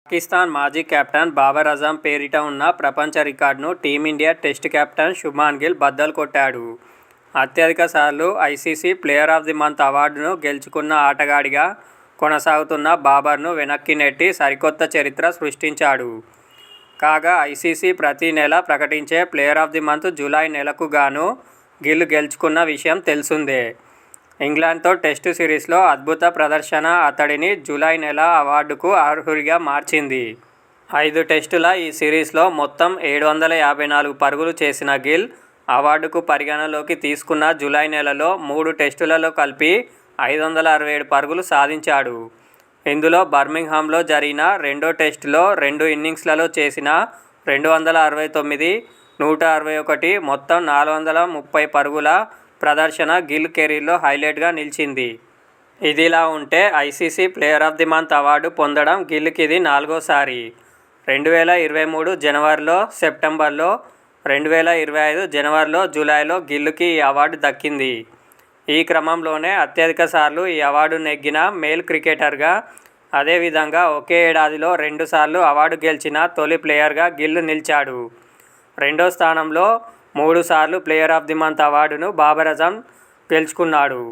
పాకిస్తాన్ మాజీ కెప్టెన్ బాబర్ అజమ్ పేరిట ఉన్న ప్రపంచ రికార్డును team India test captain Shubman Gill బద్దలు కొట్టాడు. అత్యధిక సార్లు ICC player of the month అవార్డును గెలుచుకున్న ఆటగాడిగా కొనసాగుతున్న బాబర్ను వెనక్కి నెట్టి సరికొత్త చరిత్ర సృష్టించాడు. కాగా ఐసీసీ ప్రతి నెల ప్రకటించే player of the month July నెలకు గాను గిల్ గెలుచుకున్న విషయం తెలిసిందే. ఇంగ్లాండ్తో టెస్టు సిరీస్లో అద్భుత ప్రదర్శన అతడిని జూలై నెల అవార్డుకు అర్హుడిగా మార్చింది. 5 టెస్టుల ఈ సిరీస్లో మొత్తం 754 పరుగులు చేసిన గిల్ అవార్డుకు పరిగణలోకి తీసుకున్న జూలై నెలలో 3 టెస్టులలో కలిపి 567 పరుగులు సాధించాడు. ఇందులో బర్మింగ్హామ్లో జరిగిన రెండో టెస్టులో 2 ఇన్నింగ్స్లలో చేసిన 269, 161 మొత్తం 430 పరుగుల ప్రదర్శన గిల్ కెరీర్లో హైలైట్గా నిలిచింది. ఇదిలా ఉంటే ICC player of the month award పొందడం గిల్కిది 4వసారి. 2023 జనవరిలో, సెప్టెంబర్లో, 2025 జనవరిలో, జూలైలో గిల్కి ఈ అవార్డు దక్కింది. ఈ క్రమంలోనే అత్యధిక సార్లు ఈ అవార్డు నెగ్గిన మేల్ క్రికెటర్గా, అదేవిధంగా ఒకే ఏడాదిలో 2 సార్లు అవార్డు గెలిచిన తొలి ప్లేయర్గా గిల్ నిలిచాడు. రెండో స్థానంలో 3 సార్లు ప్లేయర్ ఆఫ్ ది మంత్ అవార్డును బాబర్ అజమ్ గెలుచుకున్నాడు.